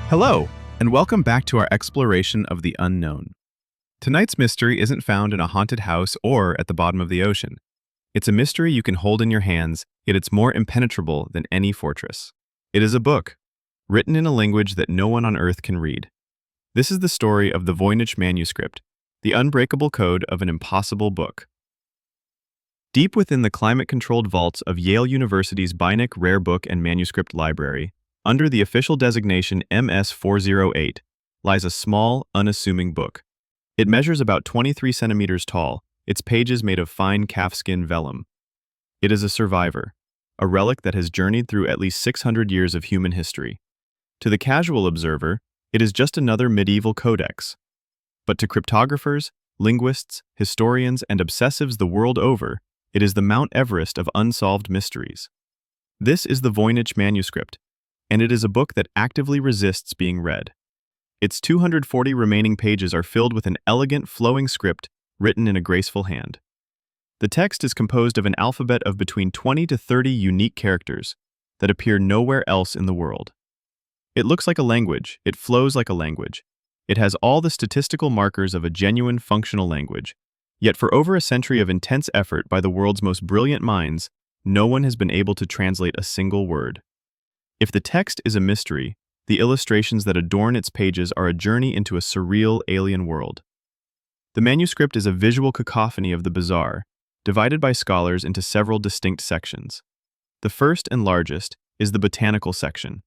Hello, and welcome back to our exploration of the unknown. Tonight's mystery isn't found in a haunted house or at the bottom of the ocean. It's a mystery you can hold in your hands, yet it's more impenetrable than any fortress. It is a book, written in a language that no one on Earth can read. This is the story of the Voynich Manuscript, the unbreakable code of an impossible book. Deep within the climate-controlled vaults of Yale University's Voynich Rare Book and Manuscript Library, under the official designation MS-408, lies a small, unassuming book. It measures about 23 centimeters tall, its pages made of fine calfskin vellum. It is a survivor, a relic that has journeyed through at least 600 years of human history. To the casual observer, it is just another medieval codex. But to cryptographers, linguists, historians, and obsessives the world over, it is the Mount Everest of unsolved mysteries. This is the Voynich Manuscript, and it is a book that actively resists being read. Its 240 remaining pages are filled with an elegant, flowing script written in a graceful hand. The text is composed of an alphabet of between 20 to 30 unique characters that appear nowhere else in the world. It looks like a language, it flows like a language. It has all the statistical markers of a genuine functional language, yet for over a century of intense effort by the world's most brilliant minds, no one has been able to translate a single word. If the text is a mystery, the illustrations that adorn its pages are a journey into a surreal alien world. The manuscript is a visual cacophony of the bizarre, divided by scholars into several distinct sections. The first and largest is the botanical section.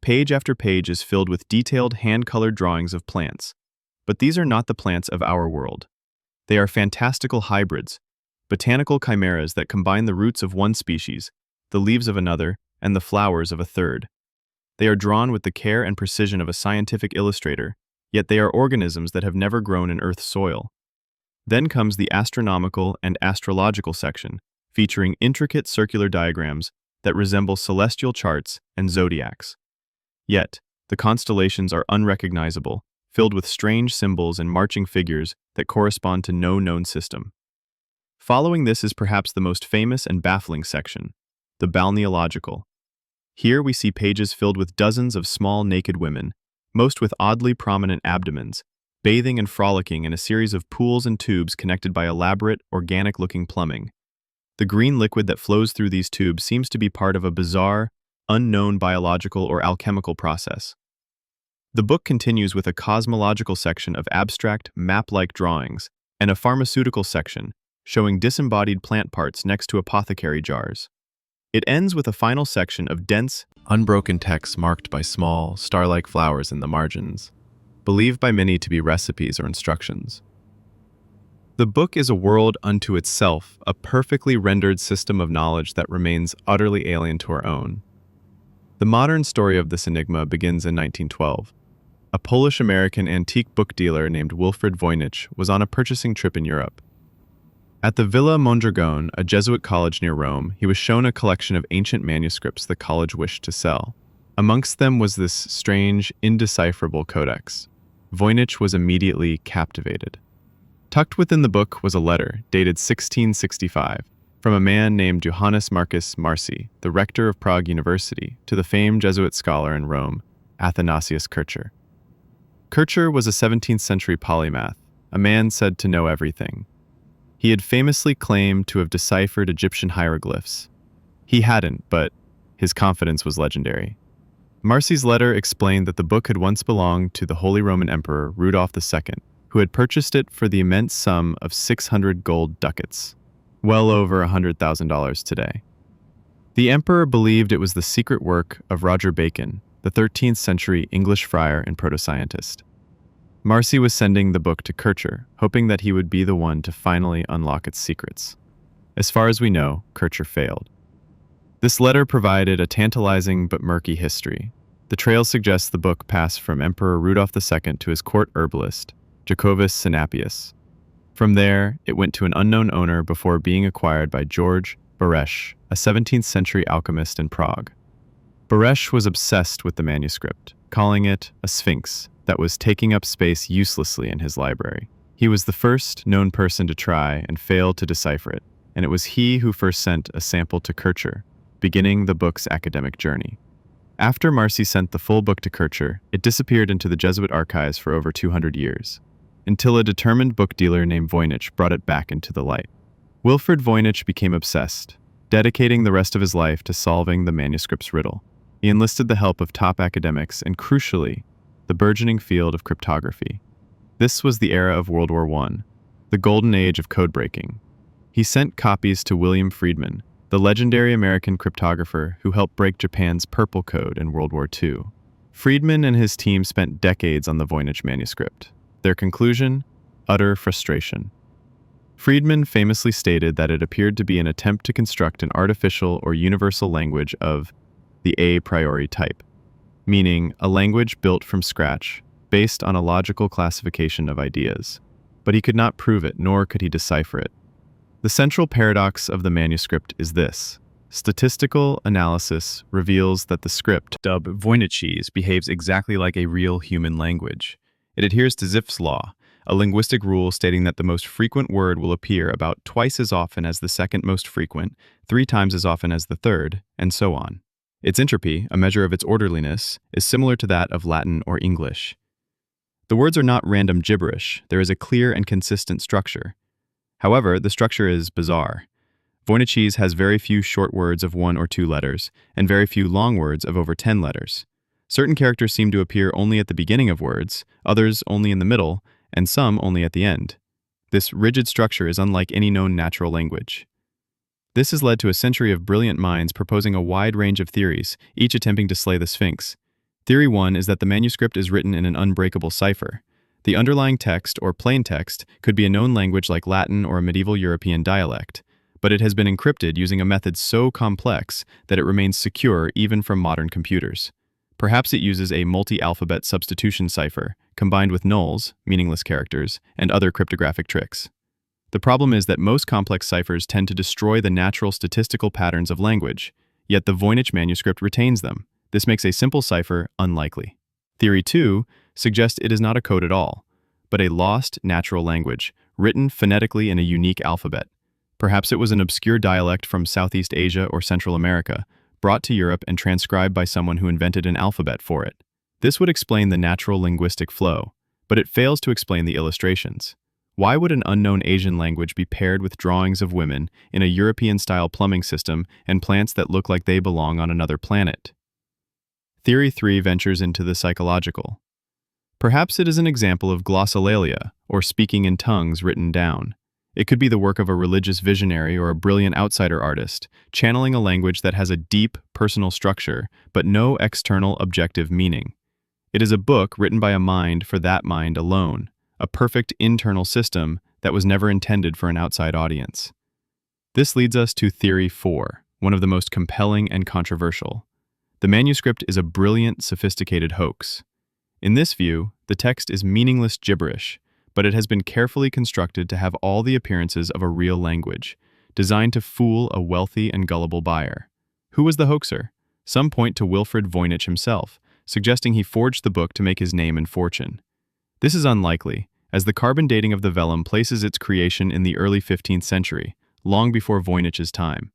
Page after page is filled with detailed hand-colored drawings of plants. But these are not the plants of our world. They are fantastical hybrids, botanical chimeras that combine the roots of one species, the leaves of another, and the flowers of a third. They are drawn with the care and precision of a scientific illustrator, yet they are organisms that have never grown in Earth's soil. Then comes the astronomical and astrological section, featuring intricate circular diagrams that resemble celestial charts and zodiacs. Yet, the constellations are unrecognizable, filled with strange symbols and marching figures that correspond to no known system. Following this is perhaps the most famous and baffling section, the balneological. Here we see pages filled with dozens of small naked women, most with oddly prominent abdomens, bathing and frolicking in a series of pools and tubes connected by elaborate, organic-looking plumbing. The green liquid that flows through these tubes seems to be part of a bizarre, unknown biological or alchemical process. The book continues with a cosmological section of abstract, map-like drawings, and a pharmaceutical section, showing disembodied plant parts next to apothecary jars. It ends with a final section of dense, unbroken text marked by small, star-like flowers in the margins, believed by many to be recipes or instructions. The book is a world unto itself, a perfectly rendered system of knowledge that remains utterly alien to our own. The modern story of this enigma begins in 1912. A Polish-American antique book dealer named Wilfred Voynich was on a purchasing trip in Europe. At the Villa Mondragone, a Jesuit college near Rome, he was shown a collection of ancient manuscripts the college wished to sell. Amongst them was this strange, indecipherable codex. Voynich was immediately captivated. Tucked within the book was a letter, dated 1665, from a man named Johannes Marcus Marci, the rector of Prague University, to the famed Jesuit scholar in Rome, Athanasius Kircher. Kircher was a 17th century polymath, a man said to know everything. He had famously claimed to have deciphered Egyptian hieroglyphs. He hadn't, but his confidence was legendary. Marci's letter explained that the book had once belonged to the Holy Roman Emperor Rudolph II, who had purchased it for the immense sum of 600 gold ducats, well over $100,000 today. The emperor believed it was the secret work of Roger Bacon, the 13th century English friar and proto-scientist. Marci was sending the book to Kircher, hoping that he would be the one to finally unlock its secrets. As far as we know, Kircher failed. This letter provided a tantalizing but murky history. The trail suggests the book passed from Emperor Rudolph II to his court herbalist, Jacobus Sinapius. From there, it went to an unknown owner before being acquired by George Baresch, a 17th century alchemist in Prague. Baresch was obsessed with the manuscript, calling it a sphinx that was taking up space uselessly in his library. He was the first known person to try and fail to decipher it, and it was he who first sent a sample to Kircher, beginning the book's academic journey. After Marcy sent the full book to Kircher, it disappeared into the Jesuit archives for over 200 years, until a determined book dealer named Voynich brought it back into the light. Wilfrid Voynich became obsessed, dedicating the rest of his life to solving the manuscript's riddle. He enlisted the help of top academics and, crucially, the burgeoning field of cryptography. This was the era of World War I, the golden age of code-breaking. He sent copies to William Friedman, the legendary American cryptographer who helped break Japan's Purple Code in World War II. Friedman and his team spent decades on the Voynich Manuscript. Their conclusion? Utter frustration. Friedman famously stated that it appeared to be an attempt to construct an artificial or universal language of the a priori type, meaning a language built from scratch, based on a logical classification of ideas. But he could not prove it, nor could he decipher it. The central paradox of the manuscript is this. Statistical analysis reveals that the script, dubbed Voynichese, behaves exactly like a real human language. It adheres to Zipf's law, a linguistic rule stating that the most frequent word will appear about twice as often as the second most frequent, 3 times as often as the third, and so on. Its entropy, a measure of its orderliness, is similar to that of Latin or English. The words are not random gibberish, there is a clear and consistent structure. However, the structure is bizarre. Voynichese has very few short words of 1 or 2 letters, and very few long words of over 10 letters. Certain characters seem to appear only at the beginning of words, others only in the middle, and some only at the end. This rigid structure is unlike any known natural language. This has led to a century of brilliant minds proposing a wide range of theories, each attempting to slay the Sphinx. Theory 1 is that the manuscript is written in an unbreakable cipher. The underlying text, or plain text, could be a known language like Latin or a medieval European dialect, but it has been encrypted using a method so complex that it remains secure even from modern computers. Perhaps it uses a multi-alphabet substitution cipher, combined with nulls, meaningless characters, and other cryptographic tricks. The problem is that most complex ciphers tend to destroy the natural statistical patterns of language, yet the Voynich manuscript retains them. This makes a simple cipher unlikely. Theory 2 suggests it is not a code at all, but a lost natural language, written phonetically in a unique alphabet. Perhaps it was an obscure dialect from Southeast Asia or Central America, brought to Europe and transcribed by someone who invented an alphabet for it. This would explain the natural linguistic flow, but it fails to explain the illustrations. Why would an unknown Asian language be paired with drawings of women in a European-style plumbing system and plants that look like they belong on another planet? Theory 3 ventures into the psychological. Perhaps it is an example of glossolalia, or speaking in tongues written down. It could be the work of a religious visionary or a brilliant outsider artist, channeling a language that has a deep, personal structure, but no external objective meaning. It is a book written by a mind for that mind alone, a perfect internal system that was never intended for an outside audience. This leads us to Theory 4, one of the most compelling and controversial. The manuscript is a brilliant, sophisticated hoax. In this view, the text is meaningless gibberish, but it has been carefully constructed to have all the appearances of a real language, designed to fool a wealthy and gullible buyer. Who was the hoaxer? Some point to Wilfrid Voynich himself, suggesting he forged the book to make his name and fortune. This is unlikely, as the carbon dating of the vellum places its creation in the early 15th century, long before Voynich's time.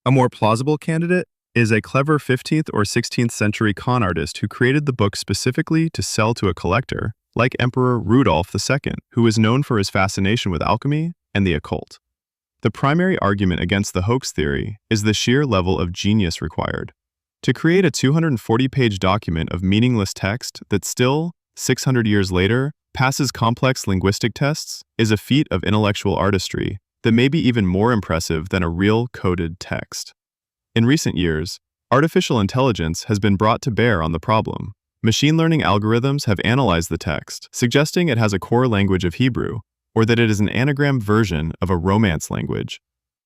A more plausible candidate is a clever 15th or 16th century con artist who created the book specifically to sell to a collector, like Emperor Rudolf II, who is known for his fascination with alchemy and the occult. The primary argument against the hoax theory is the sheer level of genius required. To create a 240-page document of meaningless text that still, 600 years later, passes complex linguistic tests is a feat of intellectual artistry that may be even more impressive than a real coded text. In recent years, artificial intelligence has been brought to bear on the problem. Machine learning algorithms have analyzed the text, suggesting it has a core language of Hebrew, or that it is an anagram version of a Romance language.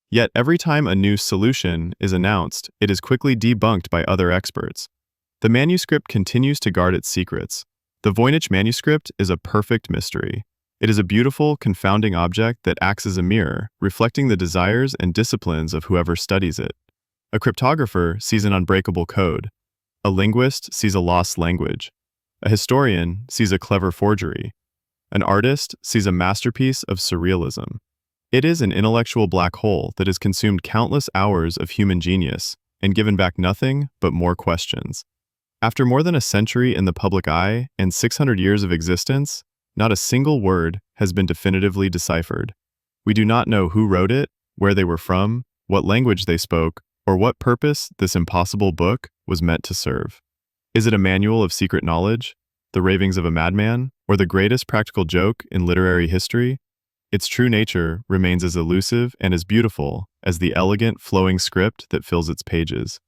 Yet every time a new solution is announced, it is quickly debunked by other experts. The manuscript continues to guard its secrets. The Voynich manuscript is a perfect mystery. It is a beautiful, confounding object that acts as a mirror, reflecting the desires and disciplines of whoever studies it. A cryptographer sees an unbreakable code. A linguist sees a lost language. A historian sees a clever forgery. An artist sees a masterpiece of surrealism. It is an intellectual black hole that has consumed countless hours of human genius and given back nothing but more questions. After more than a century in the public eye and 600 years of existence, not a single word has been definitively deciphered. We do not know who wrote it, where they were from, what language they spoke, or what purpose this impossible book was meant to serve. Is it a manual of secret knowledge, the ravings of a madman, or the greatest practical joke in literary history? Its true nature remains as elusive and as beautiful as the elegant, flowing script that fills its pages.